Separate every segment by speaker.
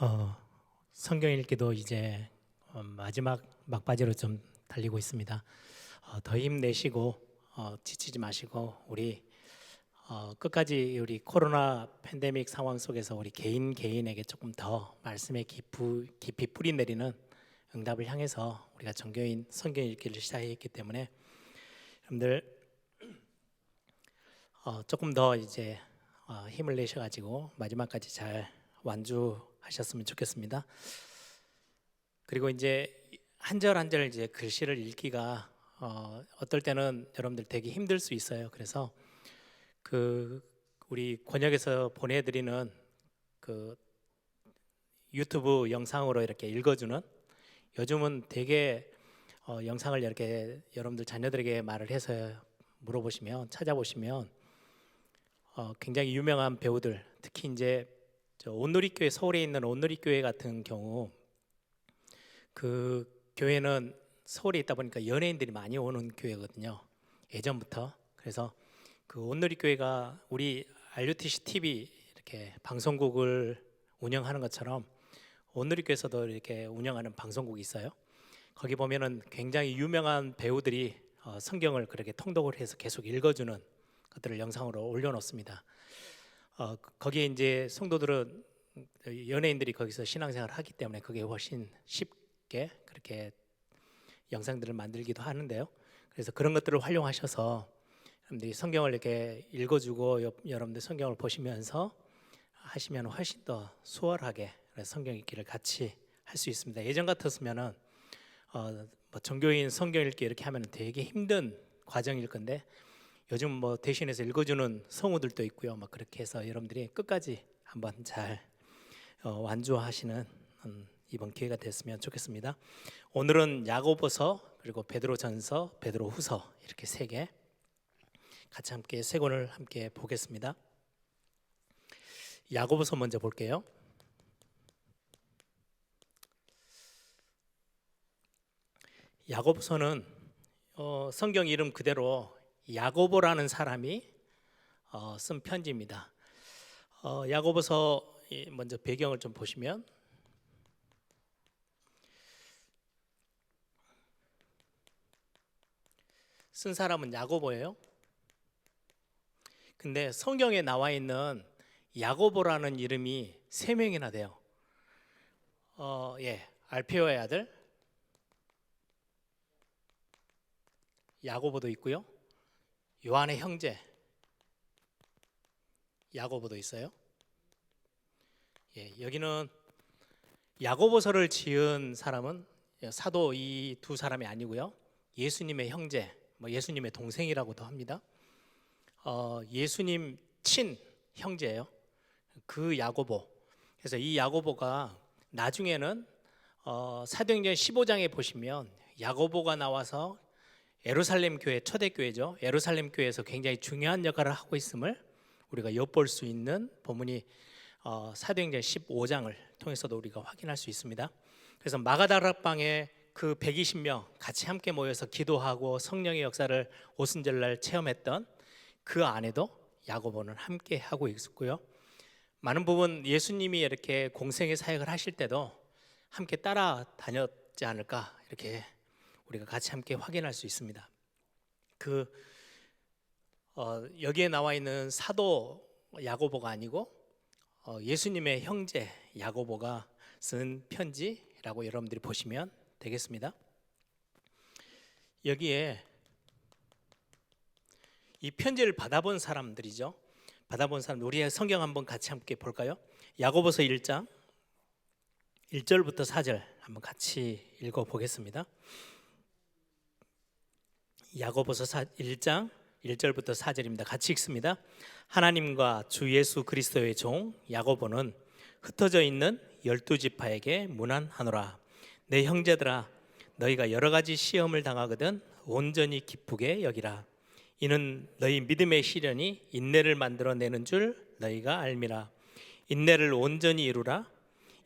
Speaker 1: 어, 성경 읽기도 이제 마지막 막바지로 좀 달리고 있습니다. 더 힘내시고 지치지 마시고 우리 끝까지 우리 코로나 팬데믹 상황 속에서 우리 개인에게 조금 더 말씀의 깊이 뿌리 내리는 응답을 향해서 우리가 정교인 성경 읽기를 시작했기 때문에 여러분들 조금 더 이제 힘을 내셔가지고 마지막까지 잘 완주하셨으면 좋겠습니다. 그리고 이제 한 절 한 절 이제 글씨를 읽기가 어떨 때는 여러분들 되게 힘들 수 있어요. 그래서 그 우리 권역에서 보내드리는 그 유튜브 영상으로 이렇게 읽어주는, 요즘은 되게 영상을 이렇게 여러분들 자녀들에게 말을 해서 물어보시면 찾아보시면 굉장히 유명한 배우들, 특히 이제 온누리교회, 서울에 있는 온누리교회 같은 경우 그 교회는 서울에 있다 보니까 연예인들이 많이 오는 교회거든요, 예전부터. 그래서 그 온누리교회가 우리 RUTC TV 이렇게 방송국을 운영하는 것처럼 온누리교회에서도 이렇게 운영하는 방송국이 있어요. 거기 보면은 굉장히 유명한 배우들이 성경을 그렇게 통독을 해서 계속 읽어주는 것들을 영상으로 올려놓습니다. 거기에 이제 성도들은 연예인들이 거기서 신앙생활을 하기 때문에 그게 훨씬 쉽게 그렇게 영상들을 만들기도 하는데요. 그래서 그런 것들을 활용하셔서 여러분들이 성경을 이렇게 읽어주고 여러분들 성경을 보시면서 하시면 훨씬 더 수월하게 성경 읽기를 같이 할 수 있습니다. 예전 같았으면은 뭐 종교인 성경 읽기 이렇게 하면 되게 힘든 과정일 건데 요즘 뭐 대신해서 읽어주는 성우들도 있고요. 막 그렇게 해서 여러분들이 끝까지 한번 잘 완주하시는 이번 기회가 됐으면 좋겠습니다. 오늘은 야고보서, 그리고 베드로전서, 베드로후서 이렇게 세 개 같이 함께 세 권을 함께 보겠습니다. 야고보서 먼저 볼게요. 야고보서는 성경 이름 그대로 야고보라는 사람이 쓴 편지입니다. 야고보서 먼저 배경을 좀 보시면 쓴 사람은 야고보예요. 근데 성경에 나와 있는 야고보라는 이름이 3명이나 돼요. 알페오의 아들 야고보도 있고요, 요한의 형제 야고보도 있어요. 여기는 야고보서를 지은 사람은 사도 이 두 사람이 아니고요, 예수님의 형제, 예수님의 동생이라고도 합니다. 예수님 친 형제예요, 그 야고보. 그래서 이 야고보가 나중에는 사도행전 15장에 보시면 야고보가 나와서 예루살렘 교회, 초대교회죠, 예루살렘 교회에서 굉장히 중요한 역할을 하고 있음을 우리가 엿볼 수 있는 본문이 사도행전 15장을 통해서도 우리가 확인할 수 있습니다. 그래서 마가다락방에 그 120명 같이 함께 모여서 기도하고 성령의 역사를 오순절날 체험했던 그 안에도 야고보는 함께 하고 있었고요, 많은 부분 예수님이 이렇게 공생의 사역을 하실 때도 함께 따라다녔지 않을까, 이렇게 우리가 같이 함께 확인할 수 있습니다. 여기에 나와 있는 사도 야고보가 아니고 예수님의 형제 야고보가 쓴 편지라고 여러분들이 보시면 되겠습니다. 여기에 이 편지를 받아본 사람들이죠. 받아본 사람, 우리의 성경 한번 같이 함께 볼까요? 야고보서 1장 1절부터 4절 한번 같이 읽어보겠습니다. 야고보서 1장 1절부터 4절입니다. 같이 읽습니다. 하나님과 주 예수 그리스도의 종 야고보는 흩어져 있는 12지파에게 문안하노라. 내 형제들아, 너희가 여러 가지 시험을 당하거든 온전히 기쁘게 여기라. 이는 너희 믿음의 시련이 인내를 만들어내는 줄 너희가 알미라. 인내를 온전히 이루라.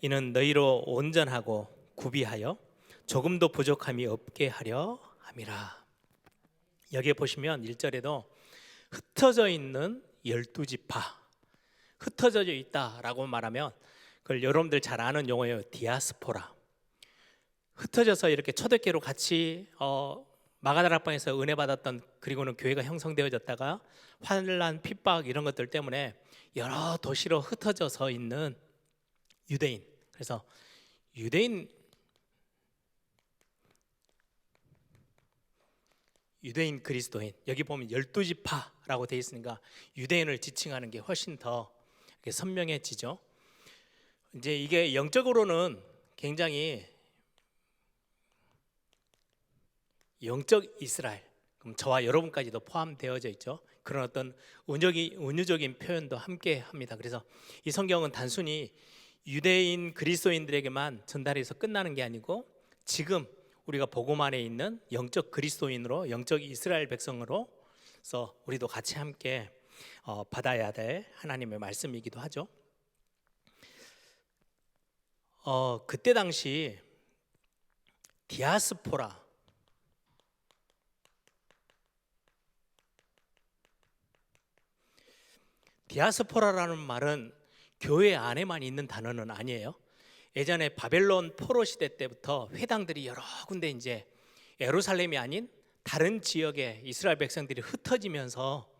Speaker 1: 이는 너희로 온전하고 구비하여 조금도 부족함이 없게 하려 함이라. 여기에 보시면 1절에도 흩어져 있는 12지파, 흩어져 있다라고 말하면 그걸 여러분들 잘 아는 용어예요. 디아스포라. 흩어져서 이렇게 초대교회로 같이 마가다락방에서 은혜 받았던, 그리고는 교회가 형성되어졌다가 환란, 핍박 이런 것들 때문에 여러 도시로 흩어져서 있는 유대인. 그래서 유대인 그리스도인, 여기 보면 12지파라고 되어 있으니까 유대인을 지칭하는 게 훨씬 더 선명해지죠. 이제 이게 영적으로는 굉장히 영적 이스라엘, 그럼 저와 여러분까지도 포함되어져 있죠. 그런 어떤 은유적인 표현도 함께 합니다. 그래서 이 성경은 단순히 유대인 그리스도인들에게만 전달해서 끝나는 게 아니고 지금 우리가 복음 안에 있는 영적 그리스도인으로, 영적 이스라엘 백성으로서 우리도 같이 함께 받아야 될 하나님의 말씀이기도 하죠. 그때 당시 디아스포라, 디아스포라라는 말은 교회 안에만 있는 단어는 아니에요. 예전에 바벨론 포로 시대 때부터 회당들이 여러 군데 이제 예루살렘이 아닌 다른 지역에 이스라엘 백성들이 흩어지면서,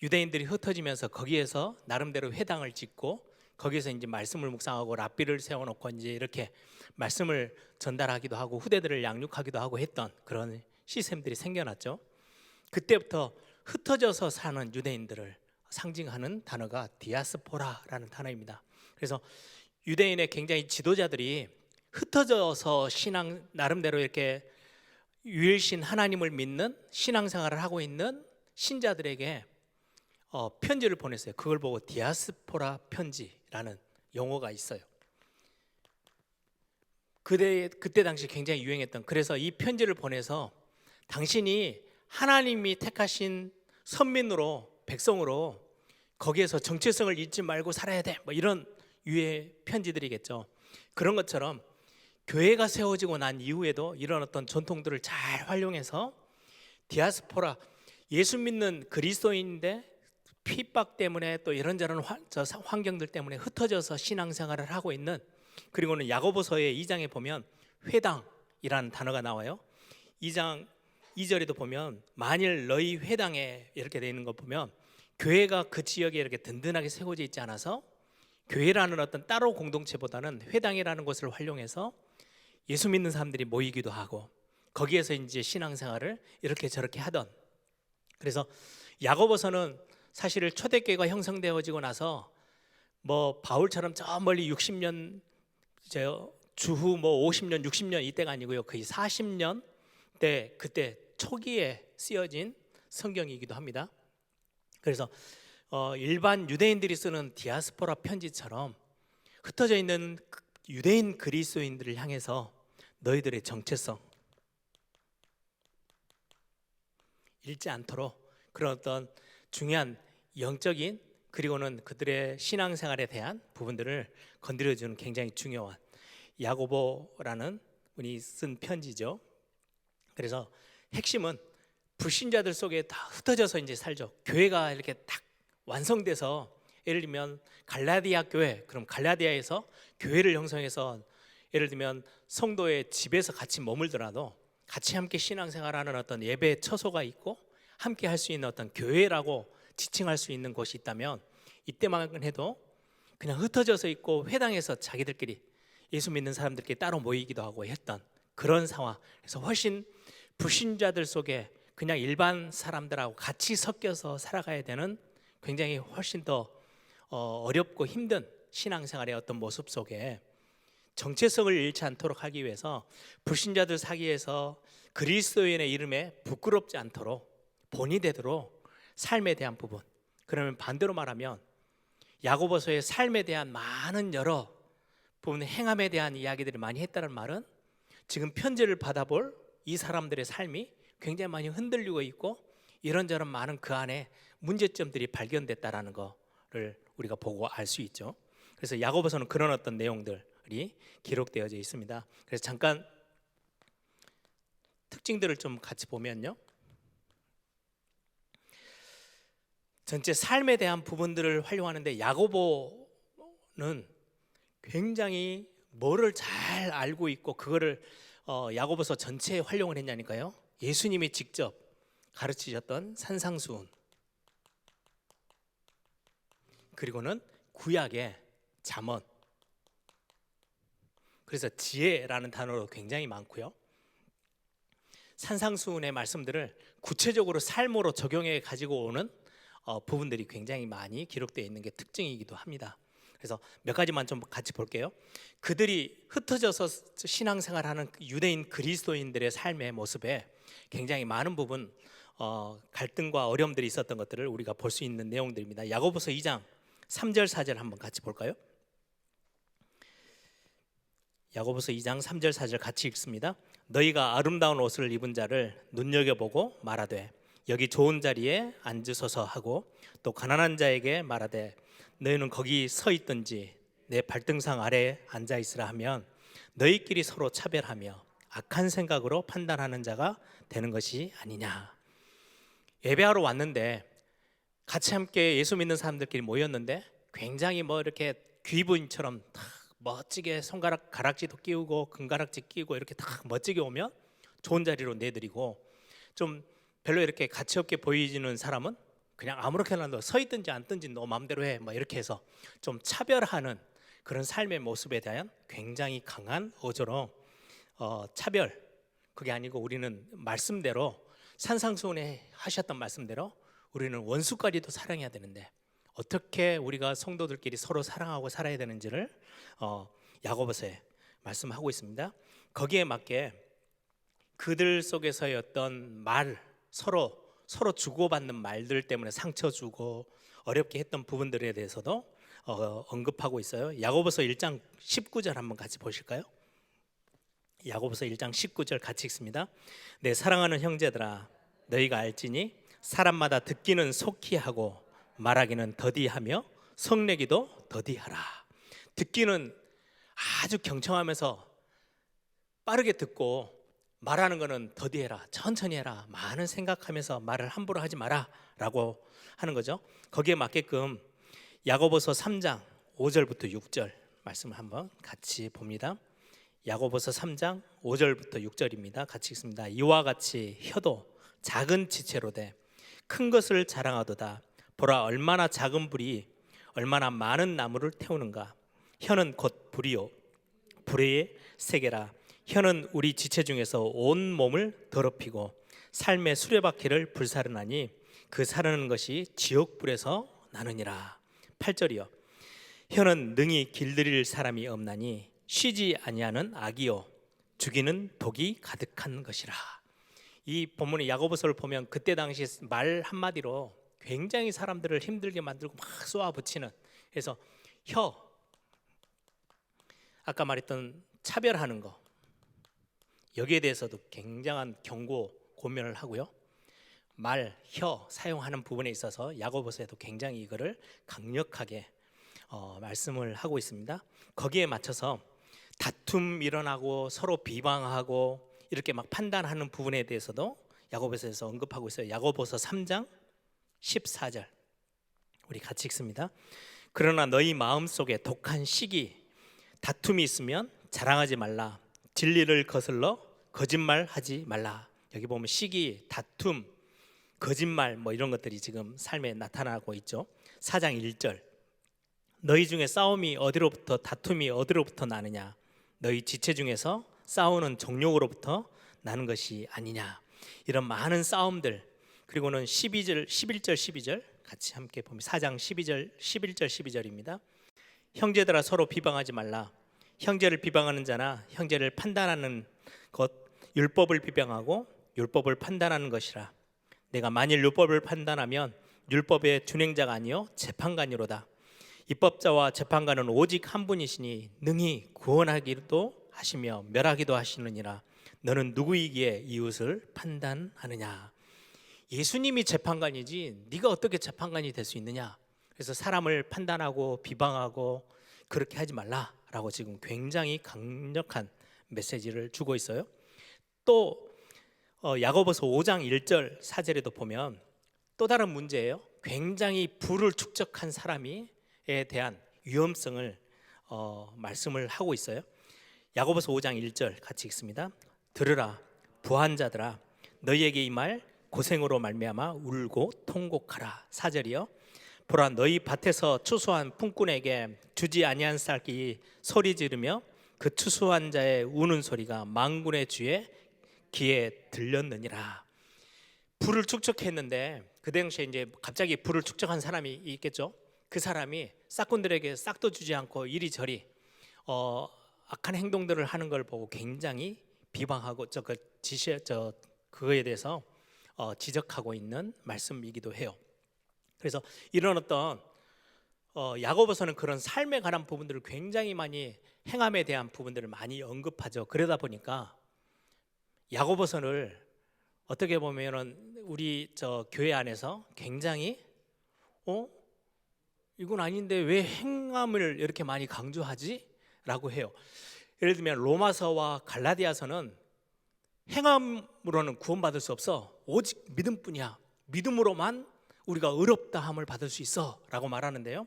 Speaker 1: 유대인들이 흩어지면서 거기에서 나름대로 회당을 짓고 거기에서 이제 말씀을 묵상하고 랍비를 세워놓고 이제 이렇게 말씀을 전달하기도 하고 후대들을 양육하기도 하고 했던 그런 시스템들이 생겨났죠. 그때부터 흩어져서 사는 유대인들을 상징하는 단어가 디아스포라라는 단어입니다. 그래서 유대인의 굉장히 지도자들이 흩어져서 신앙, 나름대로 이렇게 유일신 하나님을 믿는 신앙생활을 하고 있는 신자들에게 편지를 보냈어요. 그걸 보고 디아스포라 편지라는 용어가 있어요. 그때 당시 굉장히 유행했던, 그래서 이 편지를 보내서 당신이 하나님이 택하신 선민으로, 백성으로 거기에서 정체성을 잊지 말고 살아야 돼, 뭐 이런 유의 편지들이겠죠. 그런 것처럼 교회가 세워지고 난 이후에도 이런 어떤 전통들을 잘 활용해서 디아스포라, 예수 믿는 그리스도인인데 핍박 때문에 또 이런저런 환경들 때문에 흩어져서 신앙생활을 하고 있는, 그리고는 야고보서의 2장에 보면 회당이라는 단어가 나와요. 2장 2절에도 보면 만일 너희 회당에 이렇게 되어 있는 거 보면 교회가 그 지역에 이렇게 든든하게 세워져 있지 않아서 교회라는 어떤 따로 공동체보다는 회당이라는 것을 활용해서 예수 믿는 사람들이 모이기도 하고 거기에서 이제 신앙생활을 이렇게 저렇게 하던, 그래서 야고보서는 사실 초대교회가 형성되어지고 나서 뭐 바울처럼 저 멀리 60년 주후 뭐 50년 60년 이때가 아니고요, 거의 40년 때 그때 초기에 쓰여진 성경이기도 합니다. 그래서 일반 유대인들이 쓰는 디아스포라 편지처럼 흩어져 있는 유대인 그리스도인들을 향해서 너희들의 정체성 잃지 않도록 그런 어떤 중요한 영적인, 그리고는 그들의 신앙생활에 대한 부분들을 건드려주는 굉장히 중요한 야고보라는 분이 쓴 편지죠. 그래서 핵심은 불신자들 속에 다 흩어져서 이제 살죠. 교회가 이렇게 딱 완성돼서, 예를 들면 갈라디아 교회, 그럼 갈라디아에서 교회를 형성해서 예를 들면 성도의 집에서 같이 머물더라도 같이 함께 신앙생활하는 어떤 예배 처소가 있고 함께 할 수 있는 어떤 교회라고 지칭할 수 있는 곳이 있다면, 이때만 해도 그냥 흩어져서 있고 회당에서 자기들끼리 예수 믿는 사람들끼리 따로 모이기도 하고 했던 그런 상황. 그래서 훨씬 불신자들 속에 그냥 일반 사람들하고 같이 섞여서 살아가야 되는 굉장히 훨씬 더 어렵고 힘든 신앙생활의 어떤 모습 속에 정체성을 잃지 않도록 하기 위해서 불신자들 사이에서 그리스도인의 이름에 부끄럽지 않도록 본이 되도록 삶에 대한 부분, 그러면 반대로 말하면 야고보서의 삶에 대한 많은 여러 부분, 행함에 대한 이야기들을 많이 했다는 말은 지금 편지를 받아볼 이 사람들의 삶이 굉장히 많이 흔들리고 있고 이런저런 많은 그 안에 문제점들이 발견됐다라는 거를 우리가 보고 알 수 있죠. 그래서 야고보서는 그런 어떤 내용들이 기록되어져 있습니다. 그래서 잠깐 특징들을 좀 같이 보면요, 전체 삶에 대한 부분들을 활용하는데 야고보는 굉장히 뭐를 잘 알고 있고 그거를 야고보서 전체에 활용을 했냐니까요. 예수님이 직접 가르치셨던 산상수훈, 그리고는 구약의 잠언, 그래서 지혜라는 단어로 굉장히 많고요. 산상수훈의 말씀들을 구체적으로 삶으로 적용해 가지고 오는 부분들이 굉장히 많이 기록되어 있는 게 특징이기도 합니다. 그래서 몇 가지만 좀 같이 볼게요. 그들이 흩어져서 신앙생활하는 유대인 그리스도인들의 삶의 모습에 굉장히 많은 부분 갈등과 어려움들이 있었던 것들을 우리가 볼 수 있는 내용들입니다. 야고보서 2장 3절 4절 한번 같이 볼까요? 야고보서 2장 3절 4절 같이 읽습니다. 너희가 아름다운 옷을 입은 자를 눈여겨보고 말하되 여기 좋은 자리에 앉으소서 하고 또 가난한 자에게 말하되 너희는 거기 서 있든지 내 발등상 아래에 앉아 있으라 하면 너희끼리 서로 차별하며 악한 생각으로 판단하는 자가 되는 것이 아니냐. 예배하러 왔는데 같이 함께 예수 믿는 사람들끼리 모였는데 굉장히 뭐 이렇게 귀부인처럼 다 멋지게 손가락 가락지도 끼우고 금가락지 끼우고 이렇게 다 멋지게 오면 좋은 자리로 내드리고, 좀 별로 이렇게 가치 없게 보이지는 사람은 그냥 아무렇게나 너 서 있든지 앉든지 너 마음대로 해, 뭐 이렇게 해서 좀 차별하는 그런 삶의 모습에 대한 굉장히 강한 어조로 차별, 그게 아니고 우리는 말씀대로 산상수훈에 하셨던 말씀대로 우리는 원수까지도 사랑해야 되는데 어떻게 우리가 성도들끼리 서로 사랑하고 살아야 되는지를 야고보서에 말씀하고 있습니다. 거기에 맞게 그들 속에서의 어떤 말, 서로 주고받는 말들 때문에 상처 주고 어렵게 했던 부분들에 대해서도 언급하고 있어요. 야고보서 1장 19절 한번 같이 보실까요? 야고보서 1장 19절 같이 읽습니다. 내 사랑하는 형제들아, 너희가 알지니 사람마다 듣기는 속히 하고 말하기는 더디하며 성내기도 더디하라. 듣기는 아주 경청하면서 빠르게 듣고 말하는 거는 더디해라, 천천히 해라, 많은 생각하면서 말을 함부로 하지 마라 라고 하는 거죠. 거기에 맞게끔 야고보서 3장 5절부터 6절 말씀을 한번 같이 봅니다. 야고보서 3장 5절부터 6절입니다. 같이 읽습니다. 이와 같이 혀도 작은 지체로 돼 큰 것을 자랑하도다. 보라, 얼마나 작은 불이 얼마나 많은 나무를 태우는가. 혀는 곧 불이요 불의 세계라. 혀는 우리 지체 중에서 온 몸을 더럽히고 삶의 수레바퀴를 불사르나니 그 사르는 것이 지옥불에서 나느니라. 8절이요. 혀는 능히 길들일 사람이 없나니 쉬지 아니하는 악이요 죽이는 독이 가득한 것이라. 이 본문의 야고보서를 보면 그때 당시 말 한마디로 굉장히 사람들을 힘들게 만들고 막 쏘아붙이는, 그래서 혀, 아까 말했던 차별하는 거, 여기에 대해서도 굉장한 경고 고면을 하고요. 말, 혀 사용하는 부분에 있어서 야고보서에도 굉장히 이거를 강력하게 말씀을 하고 있습니다. 거기에 맞춰서 다툼 일어나고 서로 비방하고 이렇게 막 판단하는 부분에 대해서도 야고보서에서 언급하고 있어요. 야고보서 3장 14절 우리 같이 읽습니다. 그러나 너희 마음속에 독한 시기 다툼이 있으면 자랑하지 말라. 진리를 거슬러 거짓말하지 말라. 여기 보면 시기, 다툼, 거짓말 뭐 이런 것들이 지금 삶에 나타나고 있죠. 4장 1절 너희 중에 싸움이 어디로부터 다툼이 어디로부터 나느냐. 너희 지체 중에서 싸우는 정욕으로부터 나는 것이 아니냐. 이런 많은 싸움들, 그리고는 11절 12절 같이 함께 보면 4장 11절 12절입니다. 형제들아 서로 비방하지 말라. 형제를 비방하는 자나 형제를 판단하는 것 율법을 비방하고 율법을 판단하는 것이라. 내가 만일 율법을 판단하면 율법의 준행자가 아니요 재판관이로다. 입법자와 재판관은 오직 한 분이시니 능히 구원하기도 하시며 멸하기도 하시느니라. 너는 누구이기에 이웃을 판단하느냐. 예수님이 재판관이지 네가 어떻게 재판관이 될 수 있느냐. 그래서 사람을 판단하고 비방하고 그렇게 하지 말라라고 지금 굉장히 강력한 메시지를 주고 있어요. 또 야고보서 5장 1절 4절에도 보면 또 다른 문제예요. 굉장히 부를 축적한 사람에 대한 위험성을 말씀을 하고 있어요. 야고보서 5장 1절 같이 읽습니다. 들으라 부한 자들아 너희에게 이 말 고생으로 말미암아 울고 통곡하라. 4절이요. 보라 너희 밭에서 추수한 품꾼에게 주지 아니한 쌀이 소리 지르며 그 추수한 자의 우는 소리가 만군의 주의 귀에 들렸느니라. 불을 축적했는데 그 당시에 이제 갑자기 불을 축적한 사람이 있겠죠. 그 사람이 싹꾼들에게 싹도 주지 않고 이리저리 악한 행동들을 하는 걸 보고 굉장히 비방하고 그거에 대해서 지적하고 있는 말씀이기도 해요. 그래서 이런 어떤 야고보서는 그런 삶에 관한 부분들을 굉장히 많이 행함에 대한 부분들을 많이 언급하죠. 그러다 보니까 야고보서를 어떻게 보면은 우리 교회 안에서 굉장히 이건 아닌데 왜 행함을 이렇게 많이 강조하지? 라고 해요. 예를 들면 로마서와 갈라디아서는 행함으로는 구원받을 수 없어. 오직 믿음뿐이야. 믿음으로만 우리가 의롭다함을 받을 수 있어 라고 말하는데요,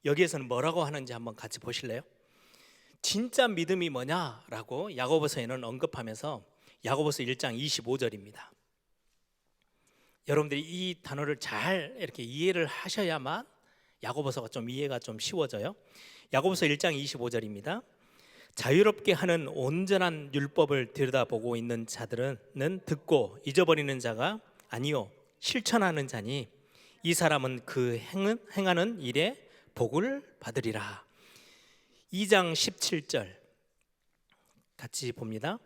Speaker 1: 여기에서는 뭐라고 하는지 한번 같이 보실래요? 진짜 믿음이 뭐냐라고 야고보서에는 언급하면서 야고보서 1장 25절입니다. 여러분들이 이 단어를 잘 이렇게 이해를 하셔야만 야고보서가 좀 이해가 좀 쉬워져요. 야고보서 1장 25절입니다. 자유롭게 하는 온전한 율법을 들여다보고 있는 자들은 듣고 잊어버리는 자가 아니요 실천하는 자니 이 사람은 그 행하는 일에 복을 받으리라. 2장 17절 같이 봅니다.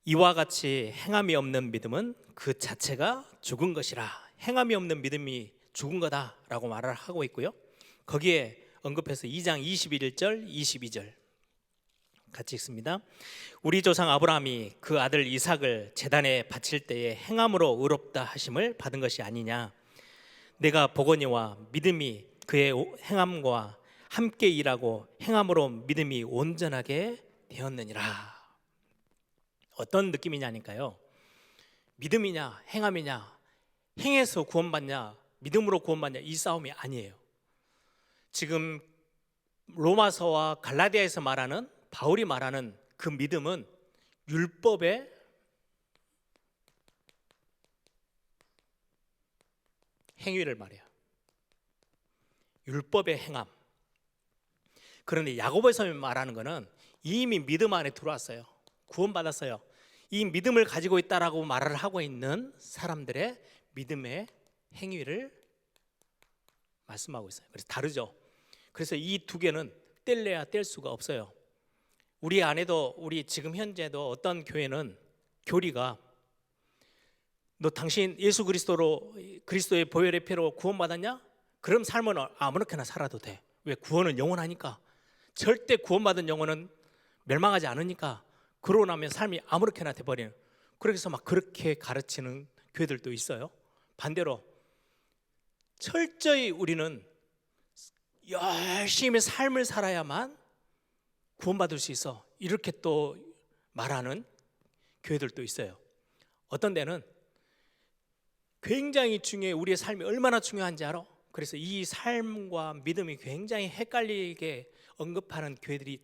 Speaker 1: 이와 같이 행함이 없는 믿음은 그 자체가 죽은 것이라. 행함이 없는 믿음이 죽은 거다라고 말을 하고 있고요. 거기에 언급해서 2장 21절 22절 같이 읽습니다. 우리 조상 아브라함이 그 아들 이삭을 제단에 바칠 때에 행함으로 의롭다 하심을 받은 것이 아니냐. 내가 보거니와 믿음이 그의 행함과 함께 일하고 행함으로 믿음이 온전하게 되었느니라. 어떤 느낌이냐니까요, 믿음이냐 행함이냐, 행해서 구원받냐 믿음으로 구원받냐, 이 싸움이 아니에요. 지금 로마서와 갈라디아에서 말하는, 바울이 말하는 그 믿음은 율법의 행위를 말해요. 율법의 행함. 그런데 야고보에서 말하는 것은 이미 믿음 안에 들어왔어요. 구원받았어요. 이 믿음을 가지고 있다라고 말을 하고 있는 사람들의 믿음의 행위를 말씀하고 있어요. 그래서 다르죠. 그래서 이 두 개는 뗄래야 뗄 수가 없어요. 우리 안에도, 우리 지금 현재도 어떤 교회는 교리가 너 당신 예수 그리스도로, 그리스도의 보혈의 피로 구원받았냐? 그럼 삶은 아무렇게나 살아도 돼. 왜? 구원은 영원하니까. 절대 구원받은 영혼은 멸망하지 않으니까. 그러고 나면 삶이 아무렇게나 돼버리는, 그래서 막 그렇게 가르치는 교회들도 있어요. 반대로 철저히 우리는 열심히 삶을 살아야만 구원받을 수 있어, 이렇게 또 말하는 교회들도 있어요. 어떤 데는 굉장히 중요해, 우리의 삶이 얼마나 중요한지 알아? 그래서 이 삶과 믿음이 굉장히 헷갈리게 언급하는 교회들이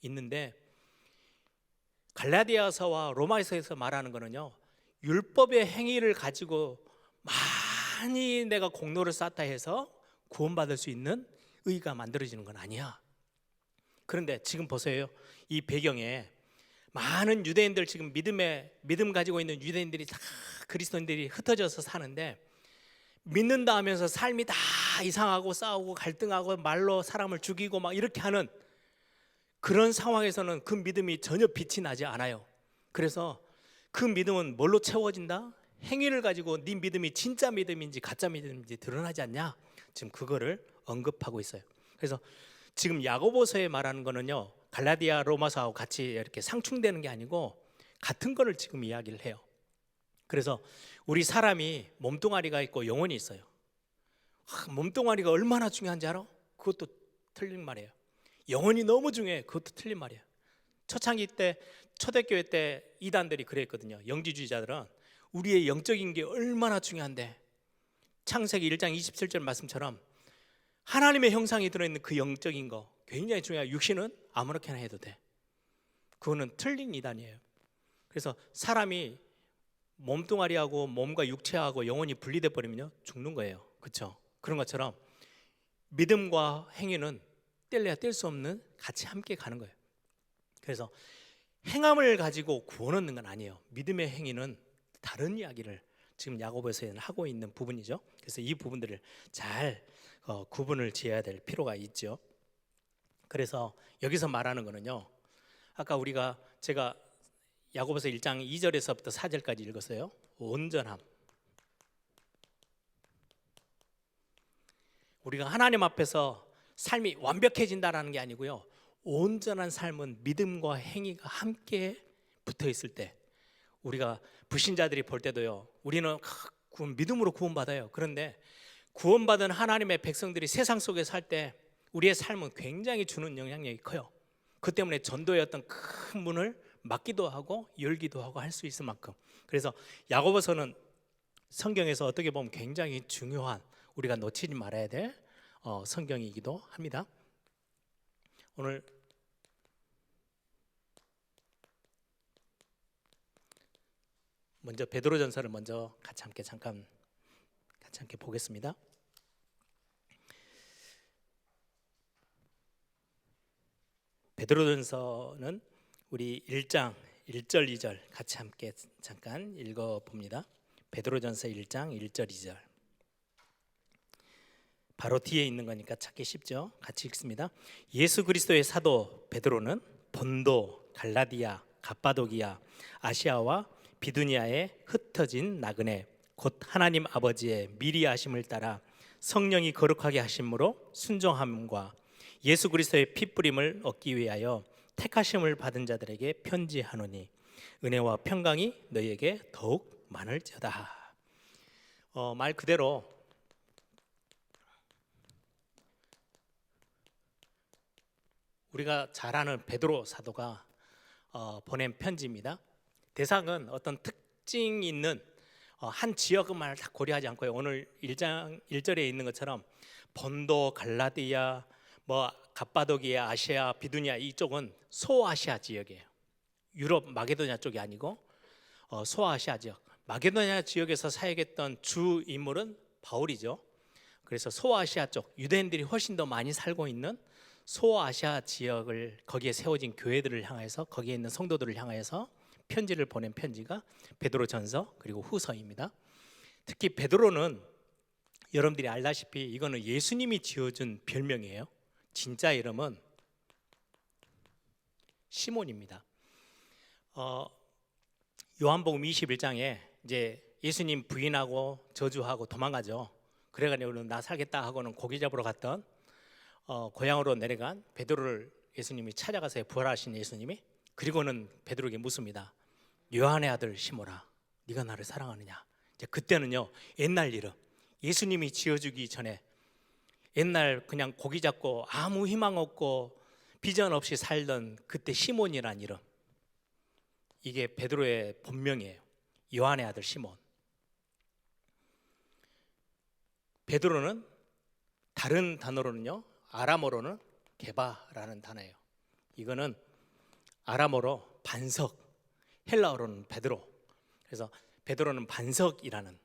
Speaker 1: 있는데, 갈라디아서와 로마서에서 말하는 거는요, 율법의 행위를 가지고 많이 내가 공로를 쌓다 해서 구원받을 수 있는 의가 만들어지는 건 아니야. 그런데 지금 보세요. 이 배경에 많은 유대인들, 지금 믿음 가지고 있는 유대인들이 다 그리스도인들이 흩어져서 사는데, 믿는다 하면서 삶이 다 이상하고 싸우고 갈등하고 말로 사람을 죽이고 막 이렇게 하는 그런 상황에서는 그 믿음이 전혀 빛이 나지 않아요. 그래서 그 믿음은 뭘로 채워진다? 행위를 가지고 네 믿음이 진짜 믿음인지 가짜 믿음인지 드러나지 않냐? 지금 그거를 언급하고 있어요. 그래서 지금 야고보서에 말하는 거는요, 갈라디아 로마서하고 같이 이렇게 상충되는 게 아니고 같은 거를 지금 이야기를 해요. 그래서 우리 사람이 몸뚱아리가 있고 영혼이 있어요. 몸뚱아리가 얼마나 중요한지 알아? 그것도 틀린 말이에요. 영혼이 너무 중요해. 그것도 틀린 말이에요. 초창기 때, 초대교회 때 이단들이 그랬거든요. 영지주의자들은 우리의 영적인 게 얼마나 중요한데, 창세기 1장 27절 말씀처럼 하나님의 형상이 들어있는 그 영적인 거, 굉장히 중요해요. 육신은 아무렇게나 해도 돼. 그거는 틀린 이단이에요. 그래서 사람이 몸뚱아리하고 몸과 육체하고 영혼이 분리돼 버리면요 죽는 거예요. 그렇죠? 그런 것처럼 믿음과 행위는 뗄래야 뗄 수 없는 같이 함께 가는 거예요. 그래서 행함을 가지고 구원 얻는 건 아니에요. 믿음의 행위는 다른 이야기를 지금 야고보서에는 하고 있는 부분이죠. 그래서 이 부분들을 잘 구분을 지어야 될 필요가 있죠. 그래서 여기서 말하는 거는요, 아까 제가 야고보서 1장 2절에서부터 4절까지 읽었어요. 온전함. 우리가 하나님 앞에서 삶이 완벽해진다라는 게 아니고요, 온전한 삶은 믿음과 행위가 함께 붙어 있을 때, 우리가 불신자들이 볼 때도요, 우리는 믿음으로 구원받아요. 그런데 구원받은 하나님의 백성들이 세상 속에 살 때 우리의 삶은 굉장히 주는 영향력이 커요. 그 때문에 전도의 어떤 큰 문을 막기도 하고 열기도 하고 할 수 있을 만큼, 그래서 야고보서는 성경에서 어떻게 보면 굉장히 중요한, 우리가 놓치지 말아야 될 성경이기도 합니다. 오늘 먼저 베드로전서를 먼저 같이 함께 보겠습니다. 베드로전서는 우리 1장 1절 2절 같이 함께 잠깐 읽어봅니다. 베드로전서 1장 1절 2절, 바로 뒤에 있는 거니까 찾기 쉽죠. 같이 읽습니다. 예수 그리스도의 사도 베드로는 본도, 갈라디아, 갑바도기아, 아시아와 비두니아에 흩어진 나그네, 곧 하나님 아버지의 미리 아심을 따라 성령이 거룩하게 하심으로 순종함과 예수 그리스도의 핏부림을 얻기 위하여 택하심을 받은 자들에게 편지하노니 은혜와 평강이 너희에게 더욱 많을지어다. 말 그대로 우리가 잘 아는 베드로 사도가 보낸 편지입니다. 대상은 어떤 특징이 있는 한 지역만을 다 고려하지 않고요, 오늘 1장 1절에 있는 것처럼 본도, 갈라디아, 갑바도기아, 아시아, 비두니아, 이쪽은 소아시아 지역이에요. 유럽 마게도냐 쪽이 아니고 소아시아 지역, 마게도냐 지역에서 사역했던 주 인물은 바울이죠. 그래서 소아시아 쪽, 유대인들이 훨씬 더 많이 살고 있는 소아시아 지역을, 거기에 세워진 교회들을 향해서, 거기에 있는 성도들을 향해서 편지를 보낸 편지가 베드로전서 그리고 후서입니다. 특히 베드로는 여러분들이 알다시피 이거는 예수님이 지어준 별명이에요. 진짜 이름은 시몬입니다. 요한복음 21장에 이제 예수님 부인하고 저주하고 도망가죠. 그래가지고 나 살겠다 하고는 고기 잡으러 갔던 고향으로 내려간 베드로를 예수님이 찾아가서 부활하신 예수님이, 그리고는 베드로에게 묻습니다. 요한의 아들 시몬아, 네가 나를 사랑하느냐? 이제 그때는요, 옛날 이름, 예수님이 지어주기 전에 옛날 그냥 고기 잡고 아무 희망 없고 비전 없이 살던 그때 시몬이란 이름, 이게 베드로의 본명이에요. 요한의 아들 시몬. 베드로는 다른 단어로는요, 아람어로는 게바라는 단어예요. 이거는 아람어로 반석, 헬라어로는 베드로. 그래서 베드로는 반석이라는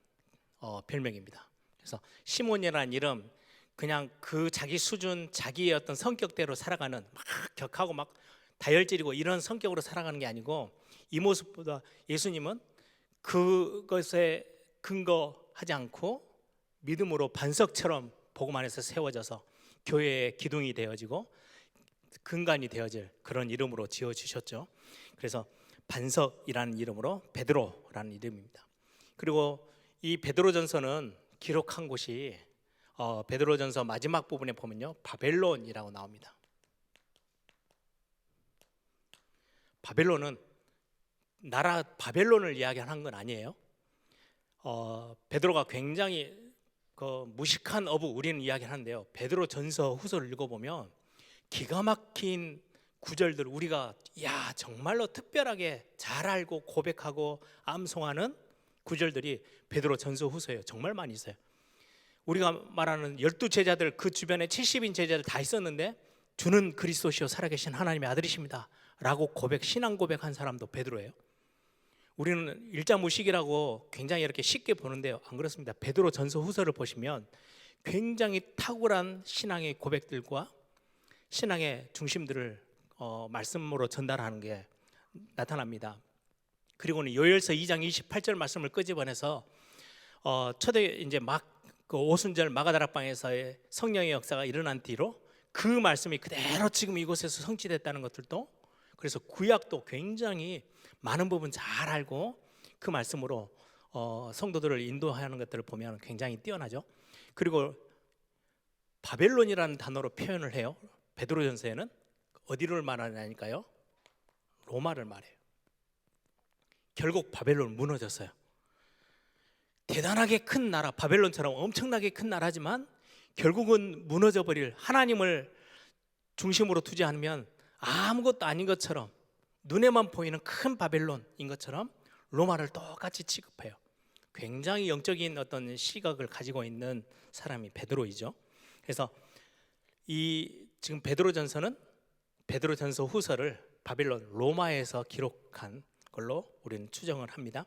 Speaker 1: 별명입니다. 그래서 시몬이라는 이름, 그냥 그 자기 수준, 자기의 어떤 성격대로 살아가는, 막 격하고 막 다혈질이고 이런 성격으로 살아가는 게 아니고, 이 모습보다 예수님은 그것에 근거하지 않고 믿음으로 반석처럼 복음 안에서 세워져서 교회의 기둥이 되어지고 근간이 되어질 그런 이름으로 지어주셨죠. 그래서 반석이라는 이름으로 베드로라는 이름입니다. 그리고 이 베드로전서는 기록한 곳이 베드로전서 마지막 부분에 보면요, 바벨론이라고 나옵니다. 바벨론은 나라 바벨론을 이야기하는 건 아니에요. 베드로가 굉장히 무식한 어부, 우리는 이야기하는데요, 베드로전서 후서를 읽어보면 기가 막힌 구절들, 우리가 정말로 특별하게 잘 알고 고백하고 암송하는 구절들이 베드로전서 후서예요. 정말 많이 있어요. 우리가 말하는 12제자들, 그 주변에 70인 제자들 다 있었는데 주는 그리스도시요 살아계신 하나님의 아들이십니다 라고 신앙 고백한 사람도 베드로예요. 우리는 일자무식이라고 굉장히 이렇게 쉽게 보는데요, 안 그렇습니다. 베드로 전서 후서를 보시면 굉장히 탁월한 신앙의 고백들과 신앙의 중심들을 말씀으로 전달하는 게 나타납니다. 그리고는 요엘서 2장 28절 말씀을 끄집어내서 초대 이제 그 오순절 마가다락방에서의 성령의 역사가 일어난 뒤로 그 말씀이 그대로 지금 이곳에서 성취됐다는 것들도, 그래서 구약도 굉장히 많은 부분 잘 알고 그 말씀으로 성도들을 인도하는 것들을 보면 굉장히 뛰어나죠. 그리고 바벨론이라는 단어로 표현을 해요. 베드로전서에는 어디를 말하냐니까요, 로마를 말해요. 결국 바벨론 무너졌어요. 대단하게 큰 나라, 바벨론처럼 엄청나게 큰 나라지만 결국은 무너져 버릴, 하나님을 중심으로 두지 않으면 아무것도 아닌 것처럼, 눈에만 보이는 큰 바벨론인 것처럼 로마를 똑같이 취급해요. 굉장히 영적인 어떤 시각을 가지고 있는 사람이 베드로이죠. 그래서 이 지금 베드로전서는 베드로전서 후서를 바벨론, 로마에서 기록한 걸로 우리는 추정을 합니다.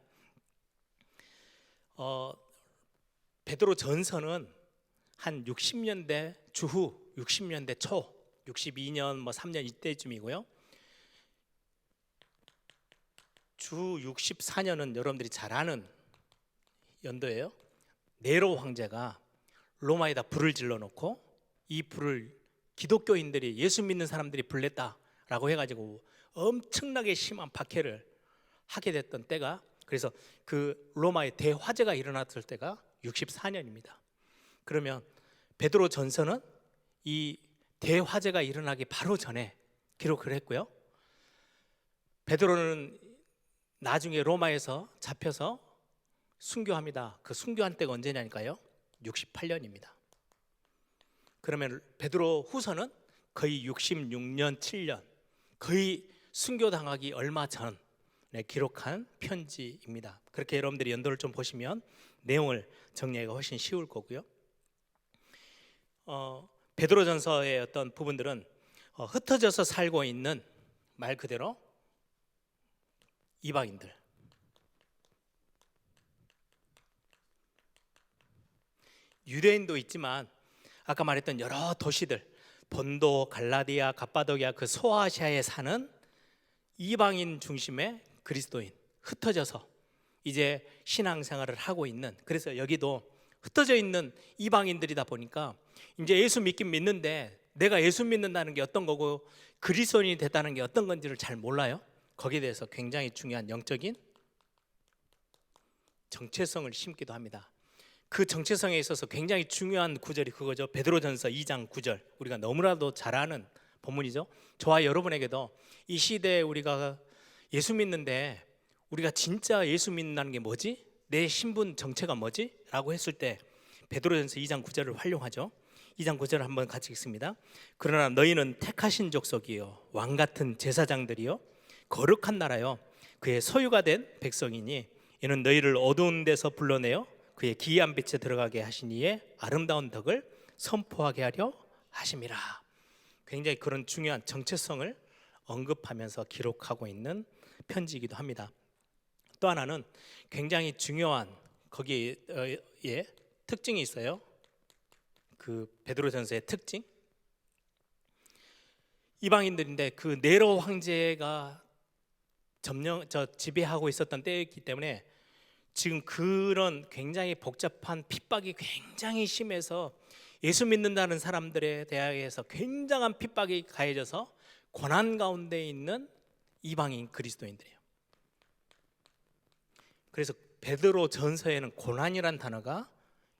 Speaker 1: 베드로전서는 한 60년대 주후, 60년대 초, 62년 3년 이때쯤이고요. 주 64년은 여러분들이 잘 아는 연도예요. 네로 황제가 로마에다 불을 질러 놓고 이 불을 기독교인들이, 예수 믿는 사람들이 불냈다라고 해가지고 엄청나게 심한 박해를 하게 됐던 때가, 그래서 그 로마의 대화재가 일어났을 때가 64년입니다. 그러면 베드로 전서는 이 대화재가 일어나기 바로 전에 기록을 했고요. 베드로는 나중에 로마에서 잡혀서 순교합니다. 그 순교한 때가 언제냐니까요, 68년입니다. 그러면 베드로 후서는 거의 66년, 7년, 거의 순교당하기 얼마 전에 기록한 편지입니다. 그렇게 여러분들이 연도를 좀 보시면 내용을 정리하기가 훨씬 쉬울 거고요. 베드로전서의 어떤 부분들은 흩어져서 살고 있는, 말 그대로 이방인들, 유대인도 있지만 아까 말했던 여러 도시들, 본도, 갈라디아, 갑바도기아, 그 소아시아에 사는 이방인 중심의 그리스도인, 흩어져서 이제 신앙생활을 하고 있는, 그래서 여기도 흩어져 있는 이방인들이다 보니까 이제 예수 믿긴 믿는데 내가 예수 믿는다는 게 어떤 거고 그리스도인이 됐다는 게 어떤 건지를 잘 몰라요. 거기에 대해서 굉장히 중요한 영적인 정체성을 심기도 합니다. 그 정체성에 있어서 굉장히 중요한 구절이 그거죠. 베드로전서 2장 9절, 우리가 너무나도 잘 아는 본문이죠. 저와 여러분에게도 이 시대에 우리가 예수 믿는데 우리가 진짜 예수 믿는다는 게 뭐지? 내 신분 정체가 뭐지? 라고 했을 때 베드로전서 2장 9절을 활용하죠. 2장 9절을 한번 같이 읽습니다. 그러나 너희는 택하신 족속이요, 왕같은 제사장들이요, 거룩한 나라요, 그의 소유가 된 백성이니 이는 너희를 어두운 데서 불러내어 그의 기이한 빛에 들어가게 하신 이의 아름다운 덕을 선포하게 하려 하심이라. 굉장히 그런 중요한 정체성을 언급하면서 기록하고 있는 편지이기도 합니다. 또 하나는 굉장히 중요한 거기에 특징이 있어요. 그 베드로전서의 특징, 이방인들인데 그 네로 황제가 지배하고 있었던 때였기 때문에 지금 그런 굉장히 복잡한 핍박이 굉장히 심해서 예수 믿는다는 사람들에 대해서 굉장한 핍박이 가해져서 고난 가운데 있는 이방인 그리스도인들이에요. 그래서 베드로 전서에는 고난이란 단어가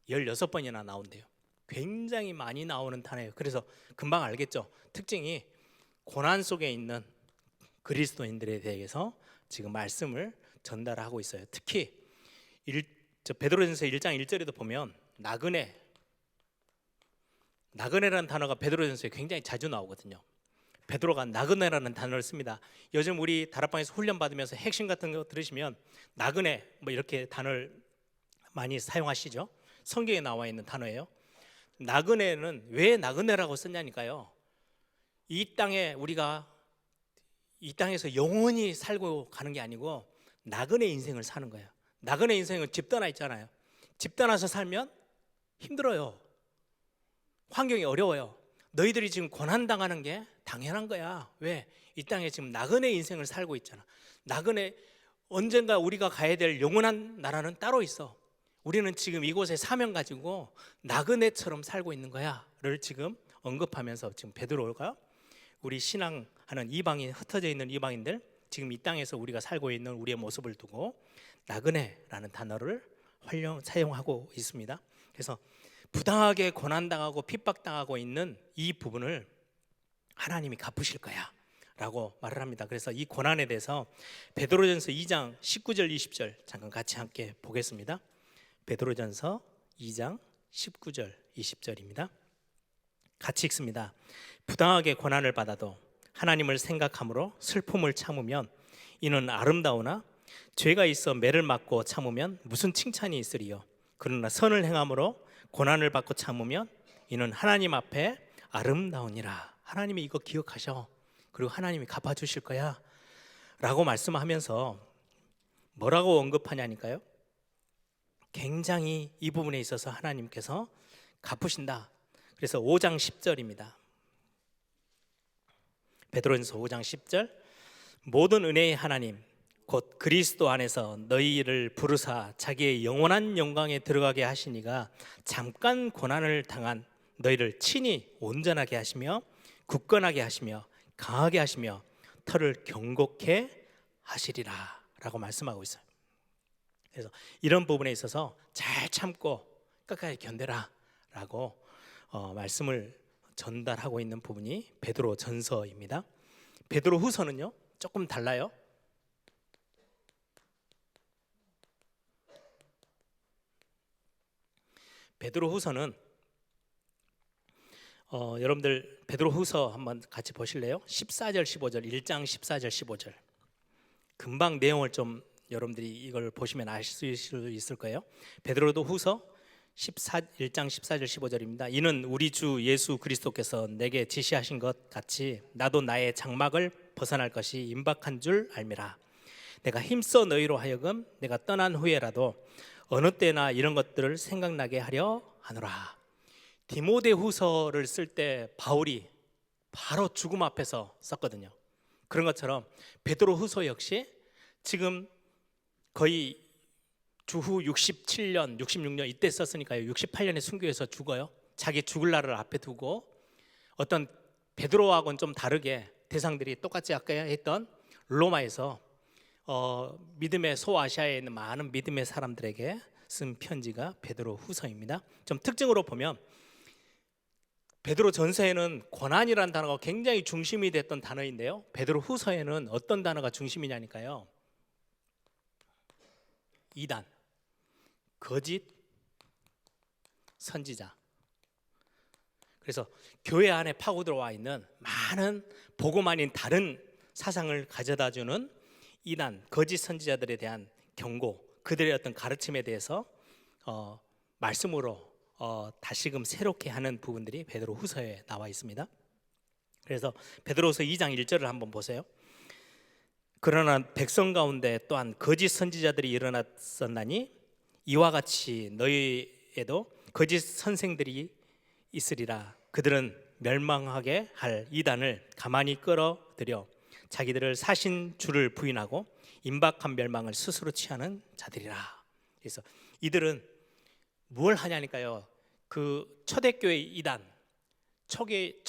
Speaker 1: 16번이나 나온대요. 굉장히 많이 나오는 단어예요. 그래서 금방 알겠죠. 특징이 고난 속에 있는 그리스도인들에 대해서 지금 말씀을 전달하고 있어요. 특히 베드로전서 1장 1절에도 보면 나그네라는 단어가 베드로전서에 굉장히 자주 나오거든요. 베드로가 나그네라는 단어를 씁니다. 요즘 우리 다락방에서 훈련 받으면서 핵심 같은 거 들으시면 나그네 뭐 이렇게 단어를 많이 사용하시죠. 성경에 나와 있는 단어예요. 나그네는 왜 나그네라고 썼냐니까요, 이 땅에 우리가 이 땅에서 영원히 살고 가는 게 아니고 나그네 인생을 사는 거예요. 나그네 인생은 집 떠나 있잖아요. 집 떠나서 살면 힘들어요. 환경이 어려워요. 너희들이 지금 고난당하는 게 당연한 거야. 왜? 이 땅에 지금 나그네 인생을 살고 있잖아. 나그네, 언젠가 우리가 가야 될 영원한 나라는 따로 있어. 우리는 지금 이곳에 사명 가지고 나그네처럼 살고 있는 거야를 지금 언급하면서 지금 베드로가 우리 신앙하는 이방인, 흩어져 있는 이방인들, 지금 이 땅에서 우리가 살고 있는 우리의 모습을 두고 나그네라는 단어를 사용하고 있습니다. 그래서 부당하게 고난당하고 핍박당하고 있는 이 부분을 하나님이 갚으실 거야 라고 말을 합니다. 그래서 이 고난에 대해서 베드로전서 2장 19절 20절 잠깐 같이 함께 보겠습니다. 베드로전서 2장 19절 20절입니다. 같이 읽습니다. 부당하게 고난을 받아도 하나님을 생각함으로 슬픔을 참으면 이는 아름다우나 죄가 있어 매를 맞고 참으면 무슨 칭찬이 있으리요. 그러나 선을 행함으로 고난을 받고 참으면 이는 하나님 앞에 아름다우니라. 하나님이 이거 기억하셔. 그리고 하나님이 갚아주실 거야 라고 말씀하면서 뭐라고 언급하냐니까요. 굉장히 이 부분에 있어서 하나님께서 갚으신다. 그래서 5장 10절입니다. 베드로전서 5장 10절 모든 은혜의 하나님 곧 그리스도 안에서 너희를 부르사 자기의 영원한 영광에 들어가게 하시니가 잠깐 고난을 당한 너희를 친히 온전하게 하시며 굳건하게 하시며 강하게 하시며 털을 경고케 하시리라 라고 말씀하고 있어요. 그래서 이런 부분에 있어서 잘 참고 끝까지 견뎌라 라고 말씀을 전달하고 있는 부분이 베드로 전서입니다. 베드로 후서는요 조금 달라요. 베드로 후서는 여러분들 베드로 후서 한번 같이 보실래요? 14절 15절 1장 14절 15절 금방 내용을 좀 여러분들이 이걸 보시면 아실 수 있을 거예요. 베드로도 후서 1장 14절 15절입니다. 이는 우리 주 예수 그리스도께서 내게 지시하신 것 같이 나도 나의 장막을 벗어날 것이 임박한 줄 알미라. 내가 힘써 너희로 하여금 내가 떠난 후에라도 어느 때나 이런 것들을 생각나게 하려 하노라. 디모데 후서를 쓸 때 바울이 바로 죽음 앞에서 썼거든요. 그런 것처럼 베드로 후서 역시 지금 거의 주후 67년, 66년 이때 썼으니까요. 68년에 순교해서 죽어요. 자기 죽을 날을 앞에 두고 어떤 베드로하고는 좀 다르게 대상들이 똑같이 아까 했던 로마에서 믿음의 소아시아에 있는 많은 믿음의 사람들에게 쓴 편지가 베드로 후서입니다. 좀 특징으로 보면 베드로 전서에는 고난이라는 단어가 굉장히 중심이 됐던 단어인데요. 베드로 후서에는 어떤 단어가 중심이냐니까요. 이단, 거짓 선지자. 그래서 교회 안에 파고 들어와 있는 많은 복음 아닌 다른 사상을 가져다주는 이단, 거짓 선지자들에 대한 경고, 그들의 어떤 가르침에 대해서 말씀으로 다시금 새롭게 하는 부분들이 베드로 후서에 나와 있습니다. 그래서 베드로후서 2장 1절을 한번 보세요. 그러나 백성 가운데 또한 거짓 선지자들이 일어났었나니 이와 같이 너희에도 거짓 선생들이 있으리라. 그들은 멸망하게 할 이단을 가만히 끌어들여 자기들을 사신 주를 부인하고 임박한 멸망을 스스로 취하는 자들이라. 그래서 이들은 뭘 하냐니까요. 그 초대교회 이단, 초기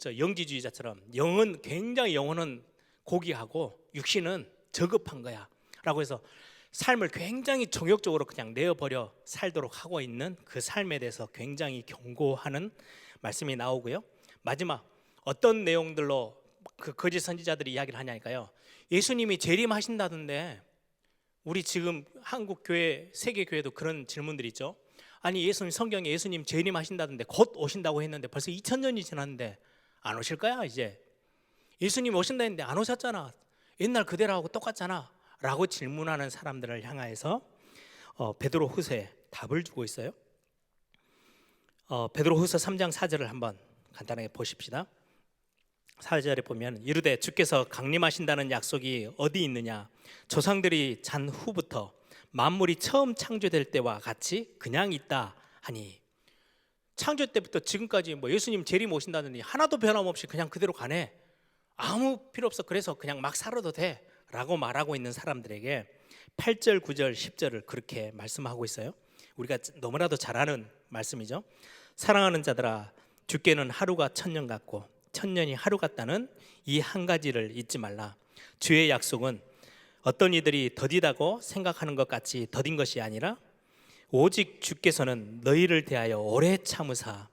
Speaker 1: 영지주의자처럼 영은 굉장히 영혼은 고귀하고 육신은 저급한 거야 라고 해서 삶을 굉장히 정욕적으로 그냥 내어버려 살도록 하고 있는 그 삶에 대해서 굉장히 경고하는 말씀이 나오고요. 마지막 어떤 내용들로 그 거짓 선지자들이 이야기를 하냐니까요. 예수님이 재림하신다던데 우리 지금 한국 교회, 세계 교회도 그런 질문들이 있죠. 아니 예수님 성경에 예수님 재림하신다던데 곧 오신다고 했는데 벌써 2000년이 지났는데 안 오실 거야 이제. 예수님 오신다 했는데 안 오셨잖아. 옛날 그대로하고 똑같잖아 라고 질문하는 사람들을 향하여서 베드로 후서에 답을 주고 있어요. 베드로 후서 3장 4절을 한번 간단하게 보십시다. 4절에 보면 이르되 주께서 강림하신다는 약속이 어디 있느냐 조상들이 잔 후부터 만물이 처음 창조될 때와 같이 그냥 있다 하니, 창조 때부터 지금까지 뭐 예수님 재림 오신다더니 하나도 변함없이 그냥 그대로 가네, 아무 필요 없어, 그래서 그냥 막 살아도 돼 라고 말하고 있는 사람들에게 8절 9절 10절을 그렇게 말씀하고 있어요. 우리가 너무나도 잘 아는 말씀이죠. 사랑하는 자들아 주께는 하루가 천년 같고 천년이 하루 같다는 이 한 가지를 잊지 말라. 주의 약속은 어떤 이들이 더디다고 생각하는 것 같이 더딘 것이 아니라 오직 주께서는 너희를 대하여 오래 참으사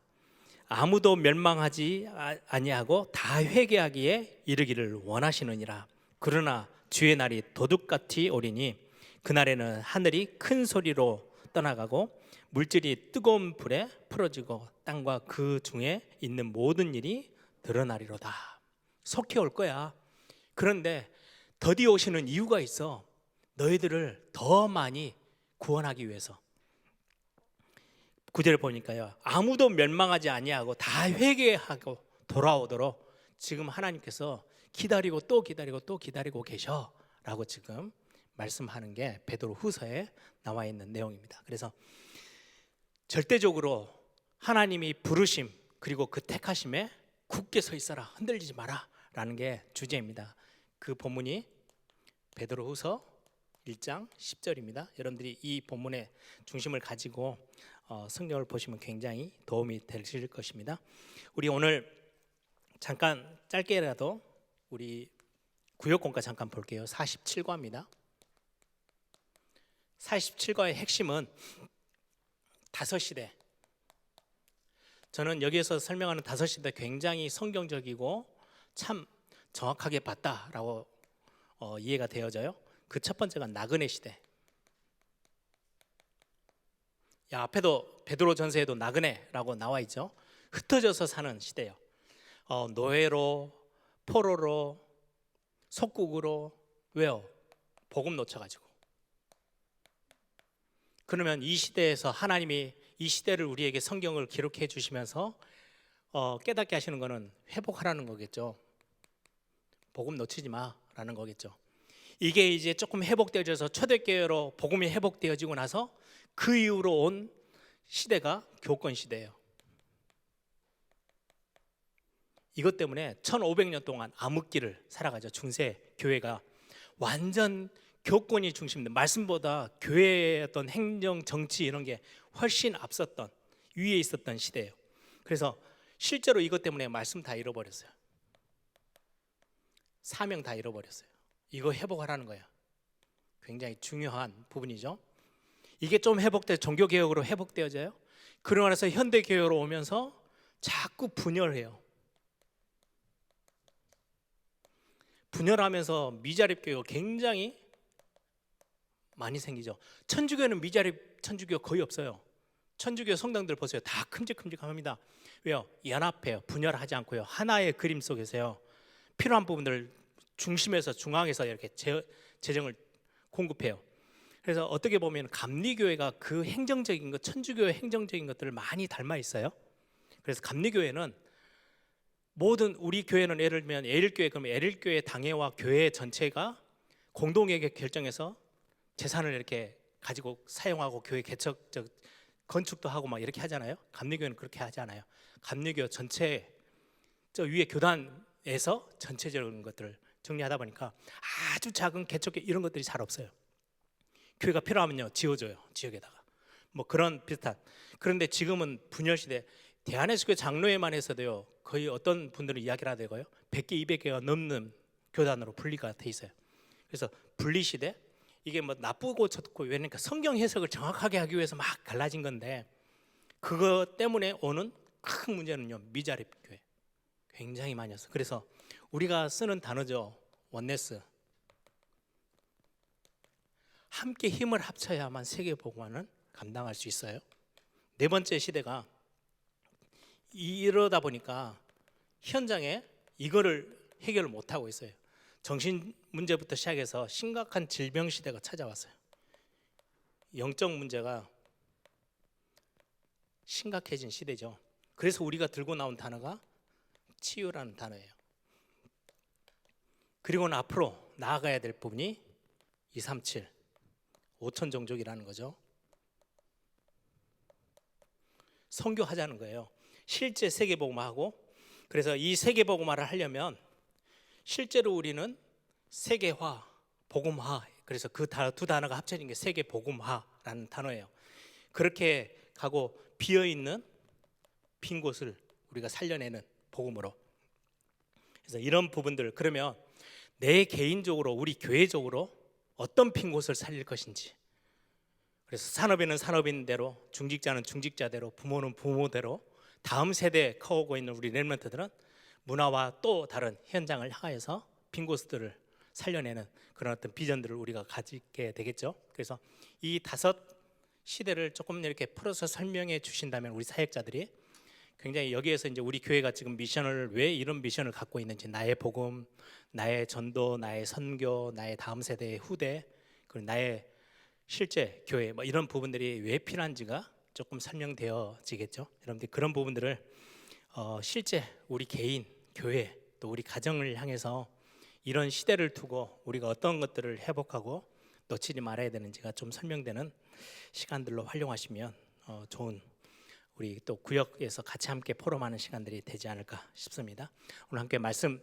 Speaker 1: 아무도 멸망하지 아니하고 다 회개하기에 이르기를 원하시느니라. 그러나 주의 날이 도둑같이 오리니 그날에는 하늘이 큰 소리로 떠나가고 물질이 뜨거운 불에 풀어지고 땅과 그 중에 있는 모든 일이 드러나리로다. 속히 올 거야. 그런데 더디 오시는 이유가 있어. 너희들을 더 많이 구원하기 위해서. 9절을 보니까요, 아무도 멸망하지 아니하고 다 회개하고 돌아오도록 지금 하나님께서 기다리고 또 기다리고 또 기다리고 계셔 라고 지금 말씀하는 게 베드로 후서에 나와 있는 내용입니다. 그래서 절대적으로 하나님이 부르심 그리고 그 택하심에 굳게 서 있어라, 흔들리지 마라 라는 게 주제입니다. 그 본문이 베드로 후서 1장 10절입니다. 여러분들이 이 본문의 중심을 가지고 성경을 보시면 굉장히 도움이 되실 것입니다. 우리 오늘 잠깐 짧게라도 우리 구역공과 잠깐 볼게요. 47과입니다. 47과의 핵심은 다섯 시대. 저는 여기에서 설명하는 다섯 시대 굉장히 성경적이고 참 정확하게 봤다라고 이해가 되어져요. 그 첫 번째가 나그네 시대. 앞에도 베드로 전서에도 나그네라고 나와 있죠. 흩어져서 사는 시대예요. 노예로, 포로로, 속국으로. 왜요? 복음 놓쳐가지고. 그러면 이 시대에서 하나님이 이 시대를 우리에게 성경을 기록해 주시면서 깨닫게 하시는 것은 회복하라는 거겠죠. 복음 놓치지 마라는 거겠죠. 이게 이제 조금 회복되어져서 초대교회로 복음이 회복되어지고 나서 그 이후로 온 시대가 교권 시대예요. 이것 때문에 1500년 동안 암흑기를 살아가죠. 중세 교회가 완전 교권이 중심된, 말씀보다 교회의 어떤 행정, 정치 이런 게 훨씬 앞섰던, 위에 있었던 시대예요. 그래서 실제로 이것 때문에 말씀 다 잃어버렸어요. 사명 다 잃어버렸어요. 이거 회복하라는 거예요. 굉장히 중요한 부분이죠. 이게 좀 종교개혁으로 회복되어져요. 그러고 나서 현대교회로 오면서 자꾸 분열해요. 분열하면서 미자립교회가 굉장히 많이 생기죠. 천주교는 미자립 천주교 거의 없어요. 천주교 성당들 보세요. 다 큼직큼직합니다. 왜요? 연합해요. 분열하지 않고요. 하나의 그림 속에서요. 필요한 부분들 중심에서 중앙에서 이렇게 재정을 공급해요. 그래서 어떻게 보면 감리교회가 그 행정적인 것, 천주교의 행정적인 것들을 많이 닮아 있어요. 그래서 감리교회는 모든, 우리 교회는 예를 들면 예일교회, 그러면 예일교회 당회와 교회 전체가 공동회의 결정해서 재산을 이렇게 가지고 사용하고 교회 개척적 건축도 하고 막 이렇게 하잖아요. 감리교회는 그렇게 하지 않아요. 감리교 전체 저 위에 교단에서 전체적인 것들을 정리하다 보니까 아주 작은 개척교 이런 것들이 잘 없어요. 교회가 필요하면요 지어줘요. 지역에다가 뭐 그런 비슷한. 그런데 지금은 분열 시대. 대한예수교 장로회만 해서도요 거의 어떤 분들은 이야기를 하되고요 100개 200개가 넘는 교단으로 분리가 돼 있어요. 그래서 분리 시대. 이게 뭐 나쁘고 좋고, 왜냐니까 성경 해석을 정확하게 하기 위해서 막 갈라진 건데, 그것 때문에 오는 큰 문제는요 미자립 교회 굉장히 많이 왔어요. 그래서 우리가 쓰는 단어죠. 원네스. 함께 힘을 합쳐야만 세계복음화는 감당할 수 있어요. 네 번째 시대가 이러다 보니까 현장에 이거를 해결을 못하고 있어요. 정신 문제부터 시작해서 심각한 질병 시대가 찾아왔어요. 영적 문제가 심각해진 시대죠. 그래서 우리가 들고 나온 단어가 치유라는 단어예요. 그리고는 앞으로 나아가야 될 부분이 237 5천 종족이라는 거죠. 선교하자는 거예요. 실제 세계복음화하고. 그래서 이 세계복음화를 하려면 실제로 우리는 세계화, 복음화, 그래서 그 두 단어가 합쳐진 게 세계복음화라는 단어예요. 그렇게 가고 비어있는 빈 곳을 우리가 살려내는 복음으로. 그래서 이런 부분들, 그러면 내 개인적으로 우리 교회적으로 어떤 빈 곳을 살릴 것인지, 그래서 산업인은 산업인대로, 중직자는 중직자대로, 부모는 부모대로 다음 세대에 커오고 있는 우리 렘넌트들은 문화와 또 다른 현장을 향하여서 빈 곳들을 살려내는 그런 어떤 비전들을 우리가 가지게 되겠죠. 그래서 이 5 시대를 조금 이렇게 풀어서 설명해 주신다면 우리 사역자들이 굉장히 여기에서 이제 우리 교회가 지금 미션을, 왜 이런 미션을 갖고 있는지, 나의 복음, 나의 전도, 나의 선교, 나의 다음 세대의 후대, 그리고 나의 실제 교회, 뭐 이런 부분들이 왜 필요한지가 조금 설명되어지겠죠. 여러분들 그런 부분들을 실제 우리 개인, 교회, 또 우리 가정을 향해서 이런 시대를 두고 우리가 어떤 것들을 회복하고 놓치지 말아야 되는지가 좀 설명되는 시간들로 활용하시면 좋은, 우리 또 구역에서 같이 함께 포럼하는 시간들이 되지 않을까 싶습니다. 오늘 함께 말씀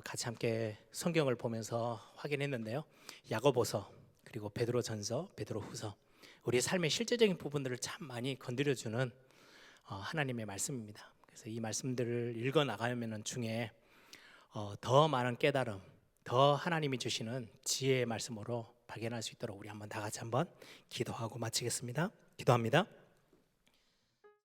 Speaker 1: 같이 함께 성경을 보면서 확인했는데요. 야고보서, 그리고 베드로전서, 베드로후서, 우리 삶의 실제적인 부분들을 참 많이 건드려주는 하나님의 말씀입니다. 그래서 이 말씀들을 읽어 나가면 중에 더 많은 깨달음, 더 하나님이 주시는 지혜의 말씀으로 발견할 수 있도록 우리 한번 다 같이 한번 기도하고 마치겠습니다. 기도합니다.